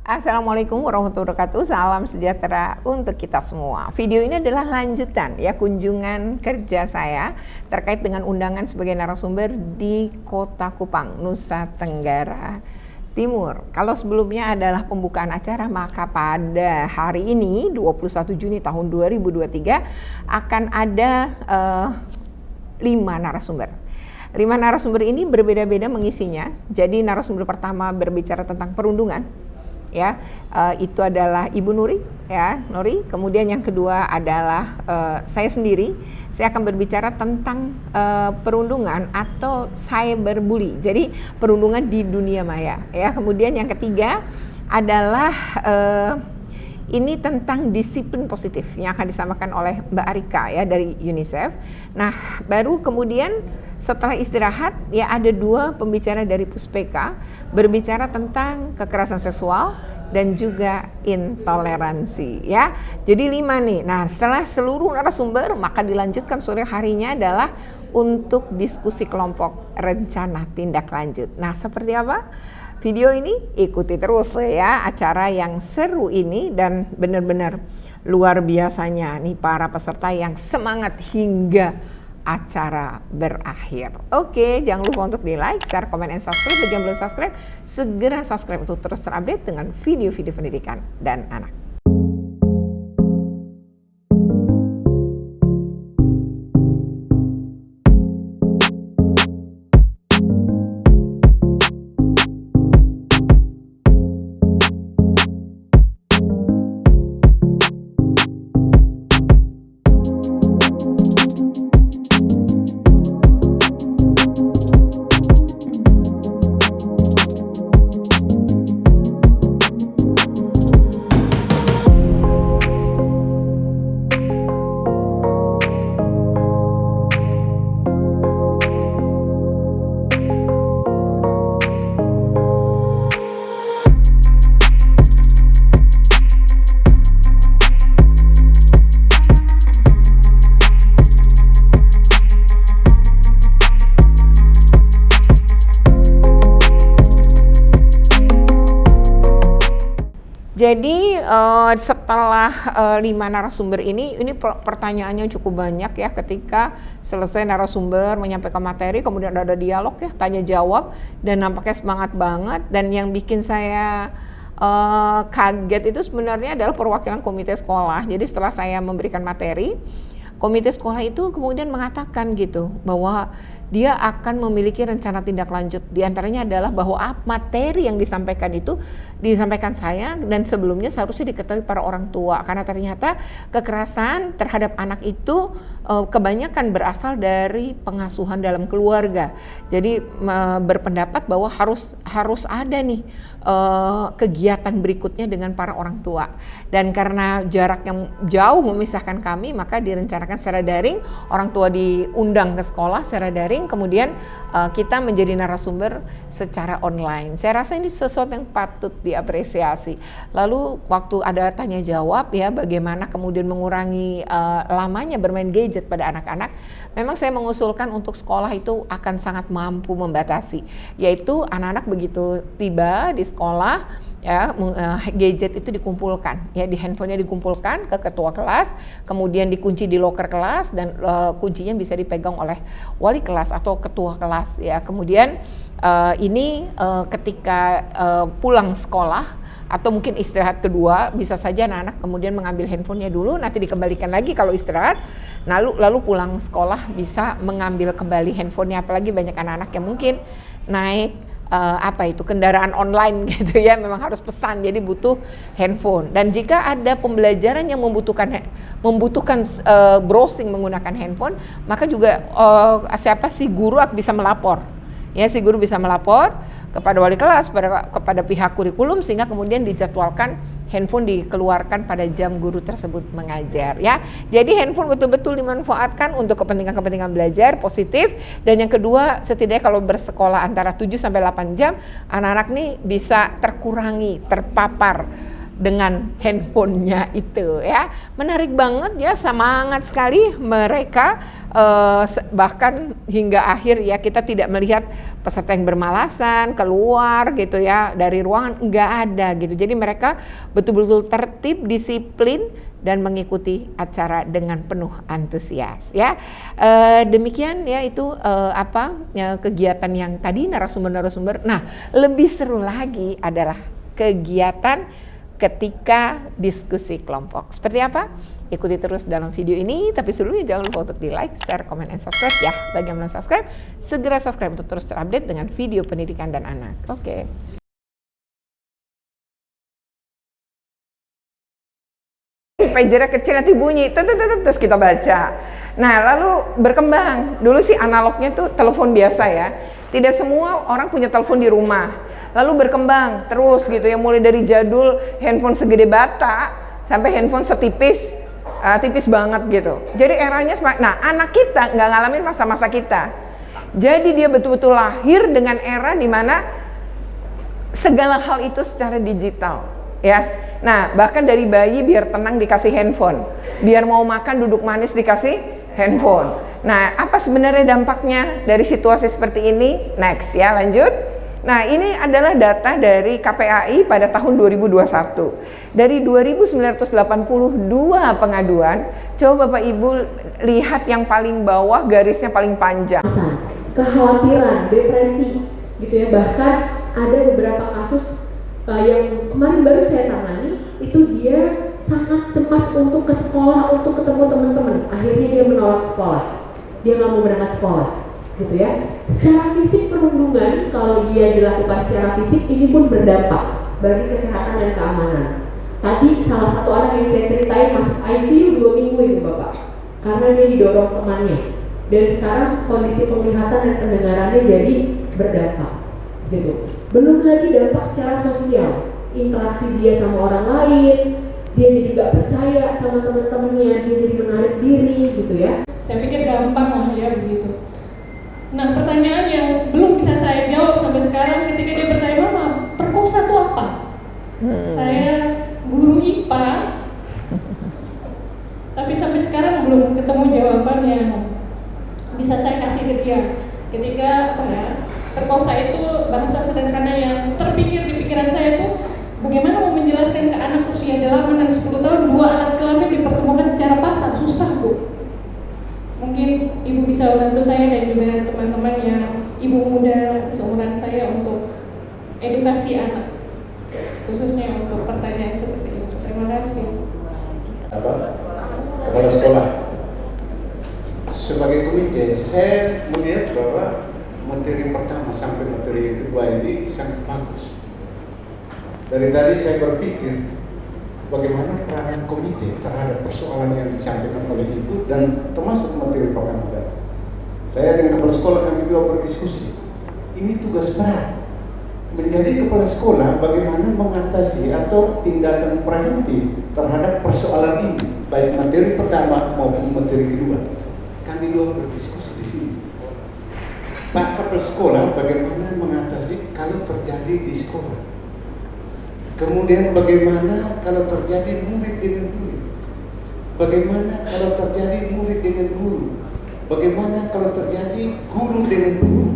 Assalamualaikum warahmatullahi wabarakatuh. Salam sejahtera untuk kita semua. Video ini adalah lanjutan ya kunjungan kerja saya terkait dengan undangan sebagai narasumber di Kota Kupang, Nusa Tenggara Timur. Kalau sebelumnya adalah pembukaan acara, maka pada hari ini 21 Juni tahun 2023 akan ada 5 narasumber. 5 narasumber ini berbeda-beda mengisinya. Jadi narasumber pertama berbicara tentang perundungan. Ya, itu adalah Ibu Nuri, ya, Nuri. Kemudian yang kedua adalah saya sendiri. Saya akan berbicara tentang perundungan atau cyberbully. Jadi perundungan di dunia maya. Ya, kemudian yang ketiga adalah ini tentang disiplin positif yang akan disampaikan oleh Mbak Arika ya dari UNICEF. Nah, baru kemudian setelah istirahat ya ada 2 pembicara dari Puspeka berbicara tentang kekerasan seksual dan juga intoleransi ya. Jadi 5 nih. Nah, setelah seluruh narasumber maka dilanjutkan sore harinya adalah untuk diskusi kelompok rencana tindak lanjut. Nah, seperti apa? Video ini ikuti terus ya acara yang seru ini dan benar-benar luar biasanya nih para peserta yang semangat hingga acara berakhir. Oke, jangan lupa untuk di like, share, komen, dan subscribe. Bagi yang belum subscribe, segera subscribe untuk terus terupdate dengan video-video pendidikan dan anak. Jadi setelah 5 narasumber ini pertanyaannya cukup banyak ya ketika selesai narasumber menyampaikan materi, kemudian ada dialog ya, tanya jawab dan nampaknya semangat banget. Dan yang bikin saya kaget itu sebenarnya adalah perwakilan komite sekolah. Jadi setelah saya memberikan materi, komite sekolah itu kemudian mengatakan gitu bahwa dia akan memiliki rencana tindak lanjut. Di antaranya adalah bahwa materi yang disampaikan itu disampaikan saya dan sebelumnya seharusnya diketahui para orang tua, karena ternyata kekerasan terhadap anak itu kebanyakan berasal dari pengasuhan dalam keluarga. Jadi berpendapat bahwa harus ada nih kegiatan berikutnya dengan para orang tua. Dan karena jarak yang jauh memisahkan kami, maka direncanakan secara daring, orang tua diundang ke sekolah secara daring, kemudian kita menjadi narasumber secara online. Saya rasa ini sesuatu yang patut diapresiasi. Lalu waktu ada tanya jawab ya, bagaimana kemudian mengurangi lamanya bermain gadget pada anak-anak, memang saya mengusulkan untuk sekolah itu akan sangat mampu membatasi, yaitu anak-anak begitu tiba di sekolah ya, gadget itu dikumpulkan ya, di handphonenya dikumpulkan ke ketua kelas, kemudian dikunci di loker kelas dan kuncinya bisa dipegang oleh wali kelas atau ketua kelas ya. Kemudian ketika pulang sekolah atau mungkin istirahat kedua, bisa saja anak-anak kemudian mengambil handphonenya dulu, nanti dikembalikan lagi kalau istirahat, lalu pulang sekolah bisa mengambil kembali handphonenya. Apalagi banyak anak-anak yang mungkin naik kendaraan online gitu ya, memang harus pesan, jadi butuh handphone. Dan jika ada pembelajaran yang membutuhkan browsing menggunakan handphone, maka juga guru bisa melapor ya, si guru bisa melapor kepada wali kelas, kepada pihak kurikulum, sehingga kemudian dijadwalkan handphone dikeluarkan pada jam guru tersebut mengajar ya. Jadi handphone betul-betul dimanfaatkan untuk kepentingan belajar positif. Dan yang kedua, setidaknya kalau bersekolah antara 7 sampai 8 jam, anak-anak nih bisa terpapar dengan handphonenya itu ya. Menarik banget ya, semangat sekali mereka bahkan hingga akhir ya kita tidak melihat peserta yang bermalasan keluar gitu ya dari ruangan, nggak ada gitu. Jadi mereka betul-betul tertib, disiplin dan mengikuti acara dengan penuh antusias ya. Demikian ya itu kegiatan yang tadi narasumber-narasumber. Nah, lebih seru lagi adalah kegiatan ketika diskusi kelompok. Seperti apa? Ikuti terus dalam video ini, tapi sebelumnya jangan lupa untuk di like, share, comment, and subscribe ya. Bagi yang belum subscribe, segera subscribe untuk terus terupdate dengan video pendidikan dan anak. Oke. Pagernya kecil nanti bunyi, terus kita baca. Nah lalu berkembang, dulu sih analognya tuh telepon biasa ya. Tidak semua orang punya telepon di rumah. Lalu berkembang terus gitu ya, mulai dari jadul handphone segede bata sampai handphone setipis, tipis banget gitu. Jadi eranya, nah anak kita nggak ngalamin masa-masa kita. Jadi dia betul-betul lahir dengan era di mana segala hal itu secara digital ya. Nah bahkan dari bayi biar tenang dikasih handphone, biar mau makan duduk manis dikasih handphone. Nah apa sebenarnya dampaknya dari situasi seperti ini? Next ya, lanjut. Nah ini adalah data dari KPAI pada tahun 2021. Dari 2982 pengaduan, coba Bapak Ibu lihat yang paling bawah garisnya paling panjang. Kekhawatiran, depresi gitu ya, bahkan ada beberapa kasus yang kemarin baru saya tangani, itu dia sangat cemas untuk ke sekolah, untuk ketemu teman-teman. Akhirnya dia menolak sekolah, dia nggak mau berangkat sekolah gitu ya. Secara fisik perundungan kalau dia dilakukan secara fisik ini pun berdampak bagi kesehatan dan keamanan. Tadi salah satu anak yang saya ceritain masuk ICU 2 minggu itu Bapak, karena dia didorong temannya. Dan sekarang kondisi penglihatan dan pendengarannya jadi berdampak gitu. Belum lagi dampak secara sosial, interaksi dia sama orang lain, dia jadi gak percaya sama teman-temannya, dia jadi menarik diri gitu ya. Saya pikir gampang lah ya begitu. Nah pertanyaan yang belum bisa saya jawab sampai sekarang ketika dia bertanya, Mama, perkosa itu apa? Saya guru IPA, tapi sampai sekarang belum ketemu jawaban yang bisa saya kasih ke dia. Ketika perkosa itu bahasa sederhana yang terpikir di pikiran saya itu bagaimana mau menjelaskan ke anak usia 8 dan 10 tahun 2 alat kelamin dipertemukan secara paksa, susah Bu. Mungkin Ibu bisa bantu saya dan juga teman-teman yang ibu muda seumuran saya untuk edukasi anak, khususnya untuk pertanyaan seperti itu. Terima kasih. Kepala sekolah. Sebagai komite, saya melihat bahwa materi pertama sampai materi yang kedua ini sangat bagus. Dari tadi saya berpikir bagaimana peranan komite terhadap persoalan yang disampaikan oleh Ibu dan termasuk materi pertama tadi. Saya dengan kepala sekolah kami dua berdiskusi. Ini tugas berat. Menjadi kepala sekolah bagaimana mengatasi atau tindakan preventif terhadap persoalan ini, baik materi pertama maupun materi kedua. Kami dua berdiskusi di sini. Pak kepala sekolah bagaimana mengatasi kalau terjadi di sekolah. Kemudian bagaimana kalau terjadi murid dengan murid. Bagaimana kalau terjadi murid dengan guru. Bagaimana kalau terjadi guru dengan guru.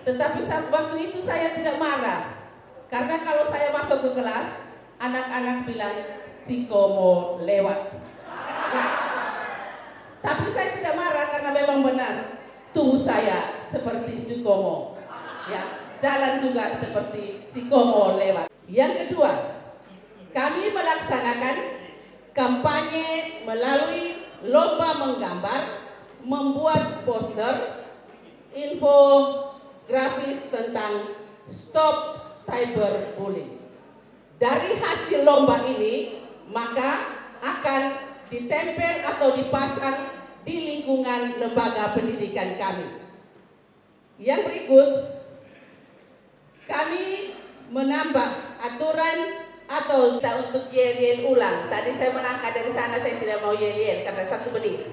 Tetapi saat waktu itu saya tidak marah, karena kalau saya masuk ke kelas, anak-anak bilang si Komo lewat. Nah, tapi saya tidak marah karena karena memang benar tubuh saya seperti Sukomo, ya, jalan juga seperti Sukomo lewat. Yang kedua, kami melaksanakan kampanye melalui lomba menggambar, membuat poster, infografis tentang Stop Cyberbullying. Dari hasil lomba ini, maka akan ditempel atau dipasang di lingkungan lembaga pendidikan kami. Yang berikut, kami menambah aturan atau untuk yel-yel ulang. Tadi saya melangkah dari sana, saya tidak mau yel-yel karena 1 menit.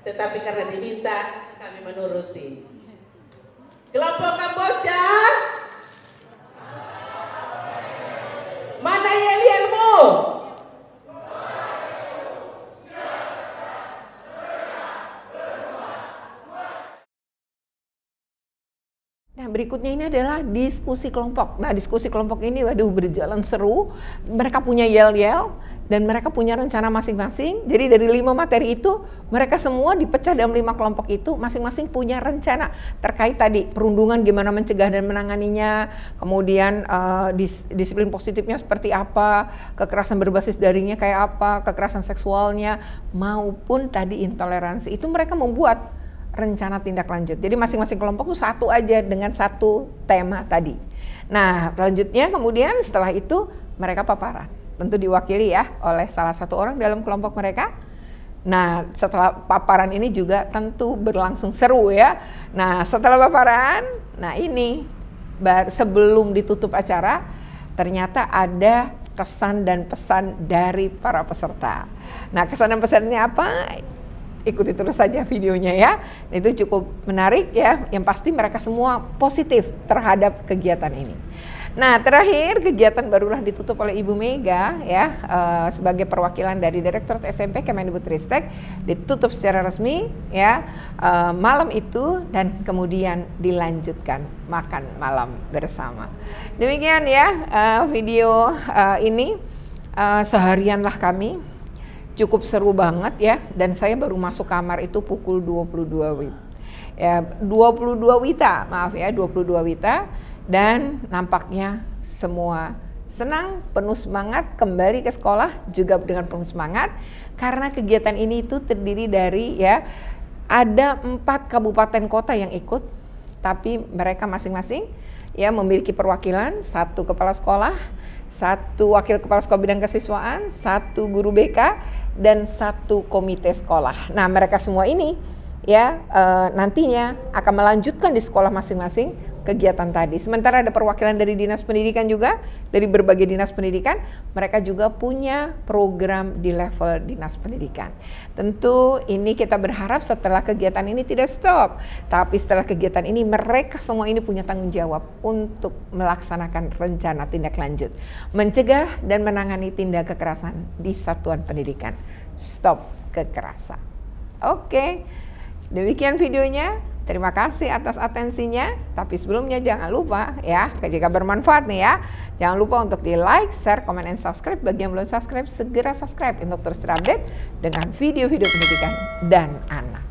Tetapi karena diminta, kami menuruti. Kelompok Kamboja, mana yel-yelmu? Nah, berikutnya ini adalah diskusi kelompok. Nah, diskusi kelompok ini waduh berjalan seru. Mereka punya yel-yel dan mereka punya rencana masing-masing. Jadi dari 5 materi itu, mereka semua dipecah dalam 5 kelompok itu, masing-masing punya rencana terkait tadi perundungan, gimana mencegah dan menanganinya, kemudian disiplin positifnya seperti apa, kekerasan berbasis daringnya kayak apa, kekerasan seksualnya, maupun tadi intoleransi. Itu mereka membuat rencana tindak lanjut. Jadi masing-masing kelompok tuh satu aja dengan satu tema tadi. Nah, selanjutnya kemudian setelah itu mereka paparan. Tentu diwakili ya oleh salah satu orang dalam kelompok mereka. Nah, setelah paparan ini juga tentu berlangsung seru ya. Nah, setelah paparan, nah ini sebelum ditutup acara, ternyata ada kesan dan pesan dari para peserta. Nah, kesan dan pesannya apa? Ikuti terus saja videonya ya. Itu cukup menarik ya. Yang pasti mereka semua positif terhadap kegiatan ini. Nah, terakhir kegiatan barulah ditutup oleh Ibu Mega ya, sebagai perwakilan dari Direktorat SMP Kemendikbudristek, ditutup secara resmi ya malam itu, dan kemudian dilanjutkan makan malam bersama. Demikian ya video ini. Seharianlah kami, cukup seru banget ya, dan saya baru masuk kamar itu pukul 22 WITA, maaf ya, 22 WITA, dan nampaknya semua senang, penuh semangat kembali ke sekolah juga dengan penuh semangat, karena kegiatan ini itu terdiri dari ya ada 4 kabupaten kota yang ikut, tapi mereka masing-masing ya memiliki perwakilan, 1 kepala sekolah, 1 wakil kepala sekolah bidang kesiswaan, 1 guru BK, dan 1 komite sekolah. Nah, mereka semua ini ya nantinya akan melanjutkan di sekolah masing-masing kegiatan tadi. Sementara ada perwakilan dari dinas pendidikan juga, dari berbagai dinas pendidikan, mereka juga punya program di level dinas pendidikan. Tentu ini kita berharap setelah kegiatan ini tidak stop, tapi setelah kegiatan ini mereka semua ini punya tanggung jawab untuk melaksanakan rencana tindak lanjut, mencegah dan menangani tindak kekerasan di satuan pendidikan. Stop kekerasan. Oke, demikian videonya. Terima kasih atas atensinya, tapi sebelumnya jangan lupa ya, jika bermanfaat nih ya, jangan lupa untuk di like, share, comment, and subscribe. Bagi yang belum subscribe, segera subscribe untuk terus terupdate dengan video-video pendidikan dan anak.